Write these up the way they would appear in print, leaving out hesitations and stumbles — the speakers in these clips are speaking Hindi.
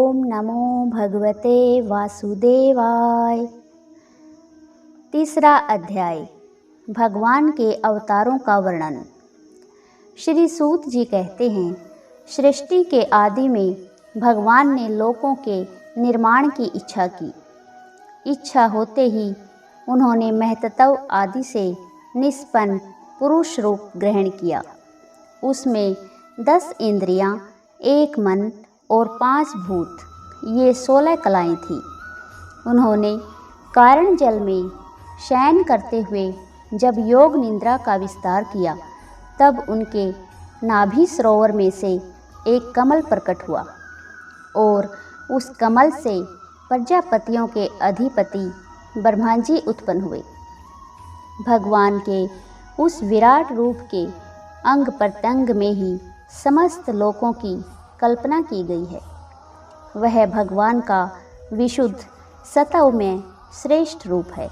ओम नमो भगवते वासुदेवाय। तीसरा अध्याय, भगवान के अवतारों का वर्णन। श्री सूत जी कहते हैं, सृष्टि के आदि में भगवान ने लोकों के निर्माण की इच्छा की। इच्छा होते ही उन्होंने महतत्व आदि से निष्पन्न पुरुष रूप ग्रहण किया। उसमें 10 इंद्रियां, 1 मन और 5 भूत, ये 16 कलाएं थीं। उन्होंने कारण जल में शयन करते हुए जब योग निद्रा का विस्तार किया, तब उनके नाभि सरोवर में से एक कमल प्रकट हुआ और उस कमल से प्रजापतियों के अधिपति ब्रह्मा जी उत्पन्न हुए। भगवान के उस विराट रूप के अंग प्रत्यंग में ही समस्त लोकों की कल्पना की गई है। वह भगवान का विशुद्ध सतव में श्रेष्ठ रूप है।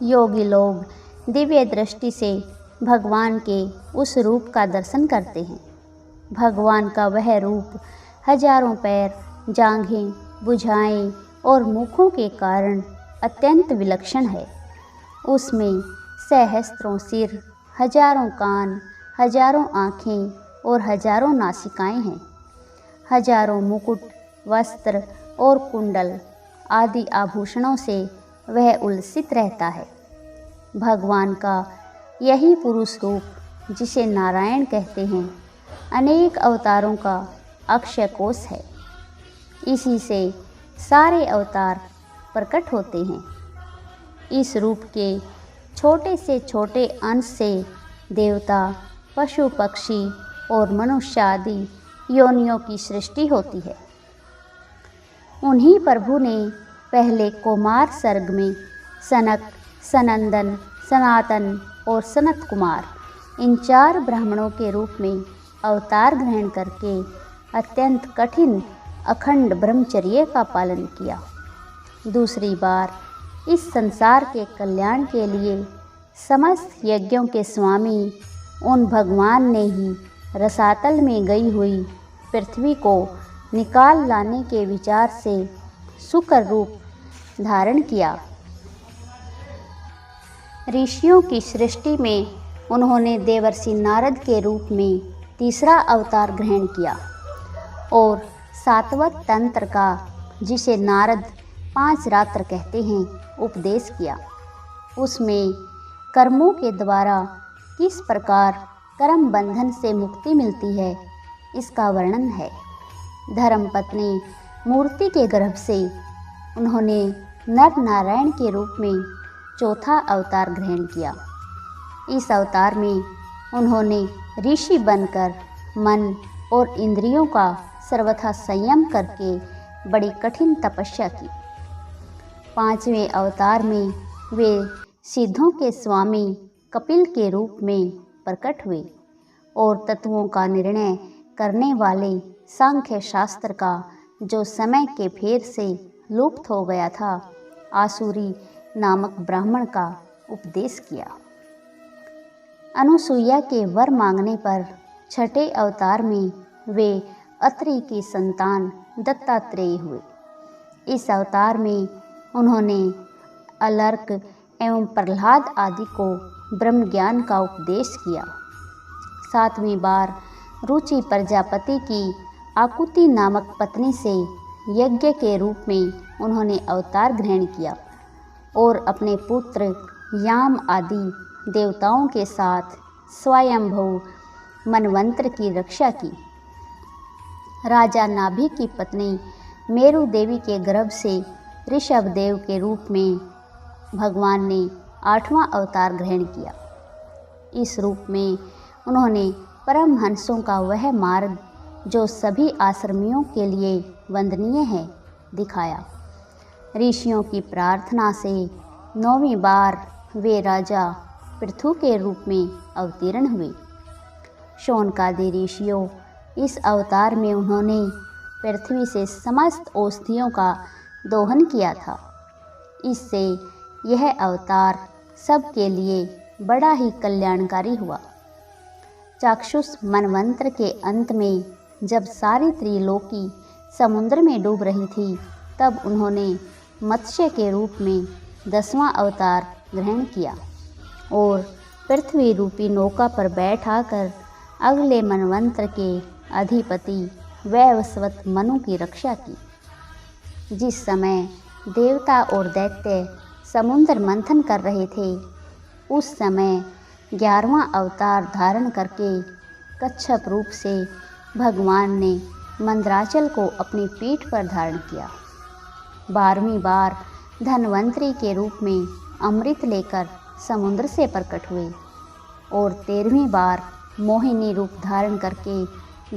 योगी लोग दिव्य दृष्टि से भगवान के उस रूप का दर्शन करते हैं। भगवान का वह रूप हजारों पैर, जांघें, भुजाएं और मुखों के कारण अत्यंत विलक्षण है। उसमें सहस्त्रों सिर, हजारों कान, हजारों आँखें और हजारों नासिकाएं हैं। हजारों मुकुट, वस्त्र और कुंडल आदि आभूषणों से वह उल्लसित रहता है। भगवान का यही पुरुष रूप, जिसे नारायण कहते हैं, अनेक अवतारों का अक्षय कोश है। इसी से सारे अवतार प्रकट होते हैं। इस रूप के छोटे से छोटे अंश से देवता, पशु पक्षी और मनुष्य आदि योनियों की सृष्टि होती है। उन्हीं प्रभु ने पहले कौमार सर्ग में सनक, सनंदन, सनातन और सनत कुमार, इन 4 ब्राह्मणों के रूप में अवतार ग्रहण करके अत्यंत कठिन अखंड ब्रह्मचर्य का पालन किया। दूसरी बार इस संसार के कल्याण के लिए समस्त यज्ञों के स्वामी उन भगवान ने ही रसातल में गई हुई पृथ्वी को निकाल लाने के विचार से शुक्र रूप धारण किया। ऋषियों की सृष्टि में उन्होंने देवर्षि नारद के रूप में तीसरा अवतार ग्रहण किया और सातवत तंत्र का, जिसे नारद 5 रात्र कहते हैं, उपदेश किया। उसमें कर्मों के द्वारा किस प्रकार कर्म बंधन से मुक्ति मिलती है, इसका वर्णन है। धर्मपत्नी मूर्ति के गर्भ से उन्होंने नर नारायण के रूप में चौथा अवतार ग्रहण किया। इस अवतार में उन्होंने ऋषि बनकर मन और इंद्रियों का सर्वथा संयम करके बड़ी कठिन तपस्या की। 5वें अवतार में वे सिद्धों के स्वामी कपिल के रूप में प्रकट हुए और तत्वों का निर्णय करने वाले सांख्य शास्त्र का, जो समय के फेर से लुप्त हो गया था, आसुरी नामक ब्राह्मण का उपदेश किया। अनुसुईया के वर मांगने पर 6ठे अवतार में वे अत्रि की संतान दत्तात्रेय हुए। इस अवतार में उन्होंने अलर्क एवं प्रहलाद आदि को ब्रह्म ज्ञान का उपदेश किया। 7वीं बार रुचि प्रजापति की आकुति नामक पत्नी से यज्ञ के रूप में उन्होंने अवतार ग्रहण किया और अपने पुत्र याम आदि देवताओं के साथ स्वयंभू मनवंतर की रक्षा की। राजा नाभि की पत्नी मेरु देवी के गर्भ से ऋषभ देव के रूप में भगवान ने 8वां अवतार ग्रहण किया। इस रूप में उन्होंने परमहंसों का वह मार्ग, जो सभी आश्रमियों के लिए वंदनीय है, दिखाया। ऋषियों की प्रार्थना से 9वीं बार वे राजा पृथु के रूप में अवतीर्ण हुए। शौनकादि ऋषियों, इस अवतार में उन्होंने पृथ्वी से समस्त औषधियों का दोहन किया था। इससे यह अवतार सबके लिए बड़ा ही कल्याणकारी हुआ। चाक्षुष मनवंतर के अंत में जब सारी त्रिलोकी समुद्र में डूब रही थी, तब उन्होंने मत्स्य के रूप में 10वां अवतार ग्रहण किया और पृथ्वी रूपी नौका पर बैठाकर अगले मनवंतर के अधिपति वैवस्वत मनु की रक्षा की। जिस समय देवता और दैत्य समुद्र मंथन कर रहे थे, उस समय 11वां अवतार धारण करके कच्छप रूप से भगवान ने मंदराचल को अपनी पीठ पर धारण किया। 12वीं बार धन्वंतरी के रूप में अमृत लेकर समुद्र से प्रकट हुए और 13वीं बार मोहिनी रूप धारण करके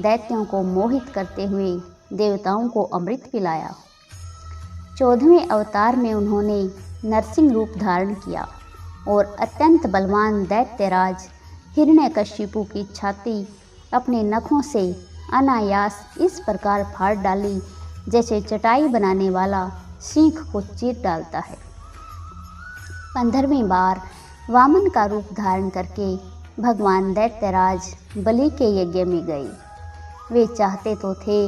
दैत्यों को मोहित करते हुए देवताओं को अमृत पिलाया। 14वें अवतार में उन्होंने नरसिंह रूप धारण किया और अत्यंत बलवान दैत्यराज हिरण्यकशिपु की छाती अपने नखों से अनायास इस प्रकार फाड़ डाली जैसे चटाई बनाने वाला सीख को चीर डालता है। 15वीं बार वामन का रूप धारण करके भगवान दैत्यराज बलि के यज्ञ में गए। वे चाहते तो थे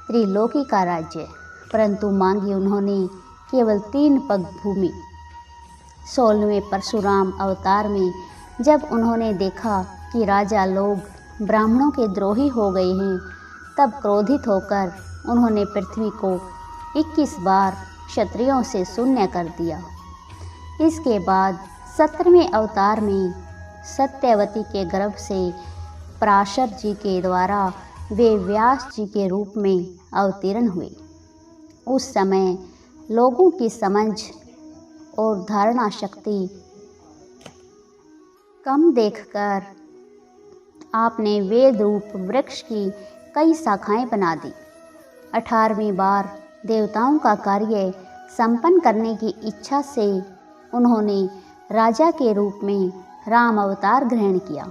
त्रिलोकी का राज्य, परंतु मांगी उन्होंने केवल 3 पग भूमि। 16वें परशुराम अवतार में जब उन्होंने देखा कि राजा लोग ब्राह्मणों के द्रोही हो गए हैं, तब क्रोधित होकर उन्होंने पृथ्वी को 21 बार क्षत्रियों से शून्य कर दिया। इसके बाद 17वें अवतार में सत्यवती के गर्भ से पराशर जी के द्वारा वे व्यास जी के रूप में अवतीर्ण हुए। उस समय लोगों की समझ और धारणा शक्ति कम देखकर आपने वेद रूप वृक्ष की कई शाखाएं बना दी। 18वीं बार देवताओं का कार्य संपन्न करने की इच्छा से उन्होंने राजा के रूप में राम अवतार ग्रहण किया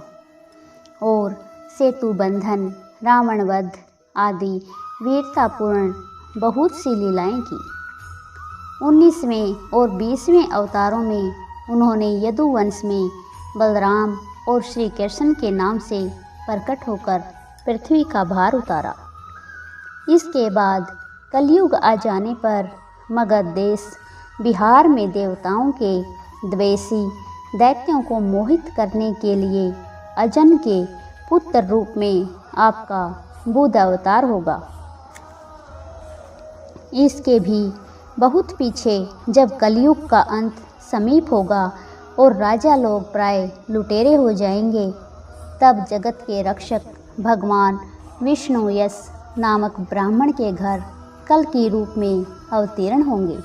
और सेतु बंधन, रावण वध आदि वीरतापूर्ण बहुत सी लीलाएं की। 19वें और 20वें अवतारों में उन्होंने यदुवंश में बलराम और श्री कृष्ण के नाम से प्रकट होकर पृथ्वी का भार उतारा। इसके बाद कलयुग आ जाने पर मगध देश बिहार में देवताओं के द्वेषी दैत्यों को मोहित करने के लिए अजन के पुत्र रूप में आपका बुध अवतार होगा। इसके भी बहुत पीछे जब कलयुग का अंत समीप होगा और राजा लोग प्राय लुटेरे हो जाएंगे, तब जगत के रक्षक भगवान विष्णु यश नामक ब्राह्मण के घर कल की रूप में अवतीर्ण होंगे।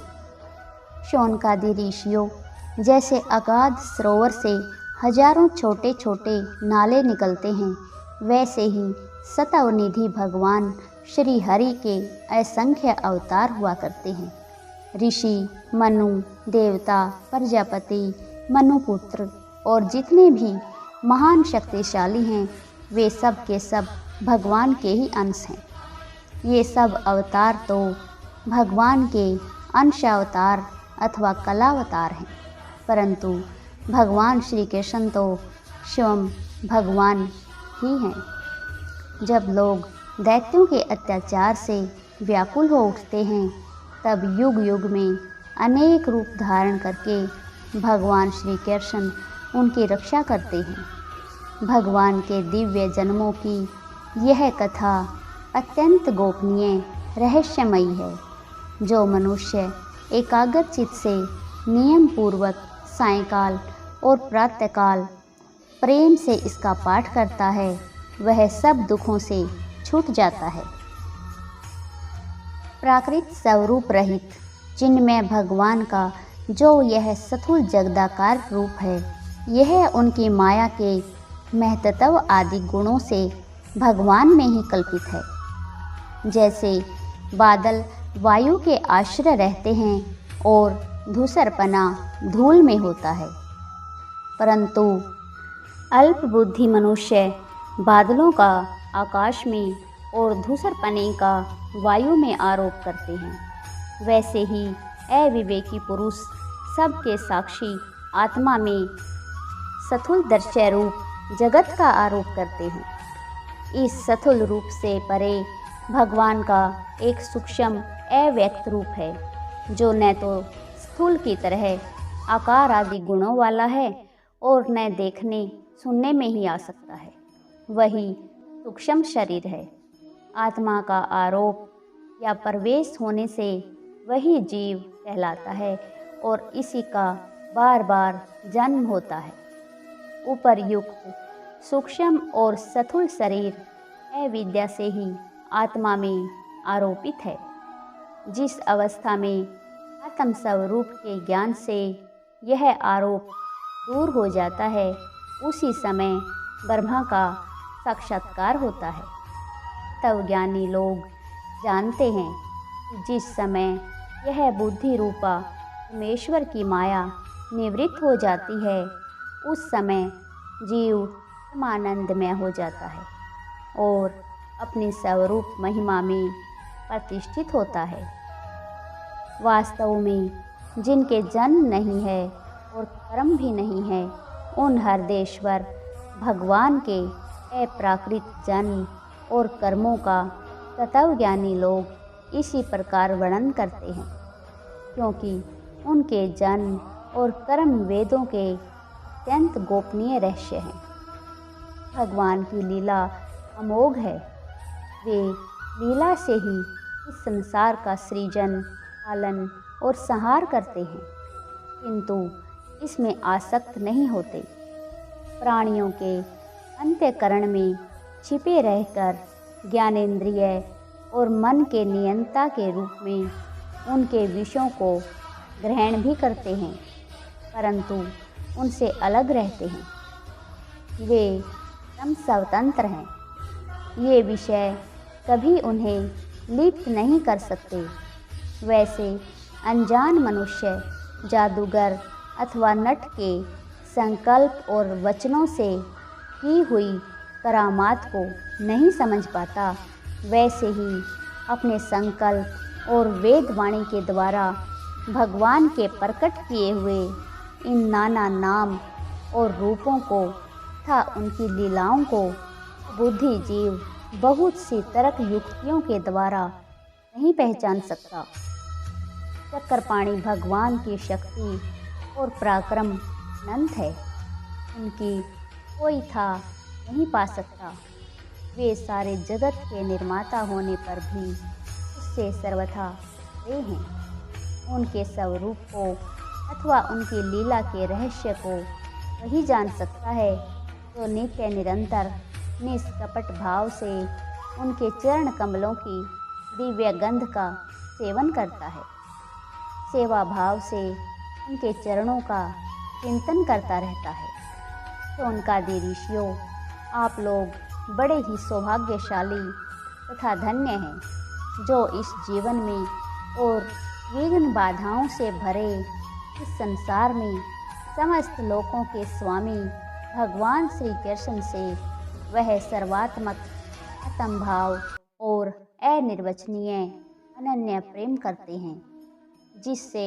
शौनकादि ऋषियों जैसे अगाध सरोवर से हजारों छोटे छोटे नाले निकलते हैं, वैसे ही सतवनिधि भगवान श्री हरि के असंख्य अवतार हुआ करते हैं। ऋषि, मनु, देवता, प्रजापति, मनुपुत्र और जितने भी महान शक्तिशाली हैं, वे सब के सब भगवान के ही अंश हैं। ये सब अवतार तो भगवान के अंशावतार अथवा कलावतार हैं, परंतु भगवान श्री कृष्ण तो स्वयं भगवान ही हैं। जब लोग दैत्यों के अत्याचार से व्याकुल हो उठते हैं, तब युग युग में अनेक रूप धारण करके भगवान श्री कृष्ण उनकी रक्षा करते हैं। भगवान के दिव्य जन्मों की यह कथा अत्यंत गोपनीय रहस्यमयी है। जो मनुष्य एकाग्रचित्त से नियम पूर्वक सायंकाल और प्रातःकाल प्रेम से इसका पाठ करता है, वह सब दुखों से छूट जाता है। प्राकृत स्वरूप रहित जिनमें भगवान का जो यह स्थूल जगदाकार रूप है, यह उनकी माया के महतत्व आदि गुणों से भगवान में ही कल्पित है। जैसे बादल वायु के आश्रय रहते हैं और धूसरपना धूल में होता है, परंतु अल्प बुद्धि मनुष्य बादलों का आकाश में और धूसरपने का वायु में आरोप करते हैं। वैसे ही अविवेकी पुरुष सबके साक्षी आत्मा में स्थूल दृश्य रूप जगत का आरोप करते हैं। इस स्थूल रूप से परे भगवान का एक सूक्ष्म अव्यक्त रूप है जो न तो स्थूल की तरह आकार आदि गुणों वाला है और न देखने सुनने में ही आ सकता है। वही सूक्ष्म शरीर है। आत्मा का आरोप या प्रवेश होने से वही जीव कहलाता है और इसी का बार बार जन्म होता है। उपर्युक्त सूक्ष्म और स्थूल शरीर अविद्या से ही आत्मा में आरोपित है। जिस अवस्था में आत्म स्वरूप के ज्ञान से यह आरोप दूर हो जाता है, उसी समय ब्रह्मा का साक्षात्कार होता है। तब ज्ञानी लोग जानते हैं कि जिस समय यह बुद्धि रूपा परमेश्वर की माया निवृत्त हो जाती है, उस समय जीव परमानंदमय हो जाता है और अपनी स्वरूप महिमा में प्रतिष्ठित होता है। वास्तव में जिनके जन्म नहीं है और कर्म भी नहीं है, उन हृदयेश्वर भगवान के अप्राकृत जन्म और कर्मों का तत्वज्ञानी लोग इसी प्रकार वर्णन करते हैं, क्योंकि उनके जन्म और कर्म वेदों के अत्यंत गोपनीय रहस्य हैं। भगवान की लीला अमोघ है। वे लीला से ही इस संसार का सृजन, पालन और संहार करते हैं, किंतु इसमें आसक्त नहीं होते। प्राणियों के अंतःकरण में छिपे रहकर ज्ञानेंद्रिय और मन के नियंता के रूप में उनके विषयों को ग्रहण भी करते हैं, परंतु उनसे अलग रहते हैं। वे एकदम स्वतंत्र हैं। ये विषय कभी उन्हें लिप्त नहीं कर सकते। वैसे अनजान मनुष्य जादूगर अथवा नट के संकल्प और वचनों से की हुई करामात को नहीं समझ पाता, वैसे ही अपने संकल्प और वेदवाणी के द्वारा भगवान के प्रकट किए हुए इन नाना नाम और रूपों को तथा उनकी लीलाओं को बुद्धिजीव बहुत सी तर्क युक्तियों के द्वारा नहीं पहचान सकता। चक्रपाणी भगवान की शक्ति और पराक्रम अनंत है। उनकी कोई था नहीं पा सकता। वे सारे जगत के निर्माता होने पर भी उससे सर्वथा वे हैं। उनके स्वरूप को अथवा उनकी लीला के रहस्य को वही जान सकता है जो नित्य निरंतर निष्कपट भाव से उनके चरण कमलों की दिव्य गंध का सेवन करता है। सेवा भाव से उनके चरणों का चिंतन करता रहता है। तो उनका ऋषियों, आप लोग बड़े ही सौभाग्यशाली तथा धन्य हैं जो इस जीवन में और विघ्न बाधाओं से भरे इस संसार में समस्त लोकों के स्वामी भगवान श्री कृष्ण से वह सर्वात्मक आत्मभाव और अनिर्वचनीय अनन्य प्रेम करते हैं, जिससे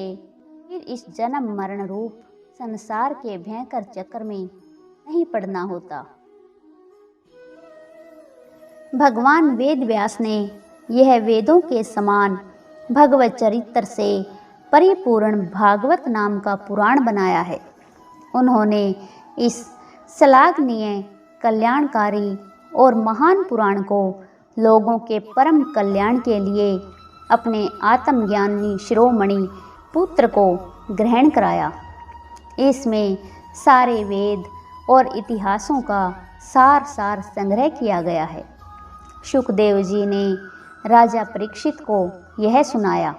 फिर इस जन्म मरण रूप संसार के भयंकर चक्र में नहीं पड़ना होता। भगवान वेद व्यास ने यह वेदों के समान भगवत चरित्र से परिपूर्ण भागवत नाम का पुराण बनाया है। उन्होंने इस श्लाघनीय, कल्याणकारी और महान पुराण को लोगों के परम कल्याण के लिए अपने आत्मज्ञानी शिरोमणि पुत्र को ग्रहण कराया। इसमें सारे वेद और इतिहासों का सार संग्रह किया गया है। शुकदेव जी ने राजा परीक्षित को यह सुनाया।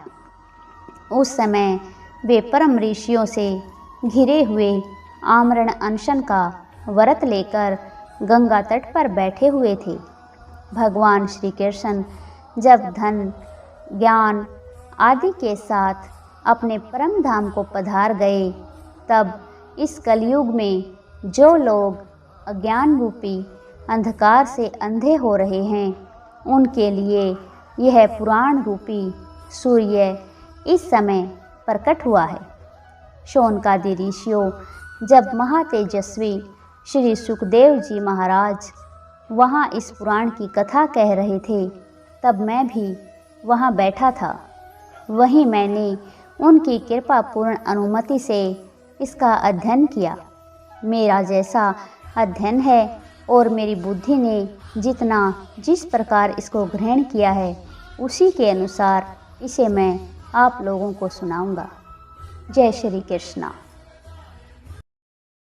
उस समय वे परम ऋषियों से घिरे हुए आमरण अनशन का व्रत लेकर गंगा तट पर बैठे हुए थे। भगवान श्री कृष्ण जब धन, ज्ञान आदि के साथ अपने परम धाम को पधार गए, तब इस कलयुग में जो लोग अज्ञान रूपी अंधकार से अंधे हो रहे हैं, उनके लिए यह पुराण रूपी सूर्य इस समय प्रकट हुआ है। शौनकादि ऋषियों जब महातेजस्वी श्री सुखदेव जी महाराज वहाँ इस पुराण की कथा कह रहे थे, तब मैं भी वहाँ बैठा था। वहीं मैंने उनकी कृपापूर्ण अनुमति से इसका अध्ययन किया। मेरा जैसा अध्ययन है और मेरी बुद्धि ने जिस प्रकार इसको ग्रहण किया है, उसी के अनुसार इसे मैं आप लोगों को सुनाऊंगा। जय श्री कृष्णा।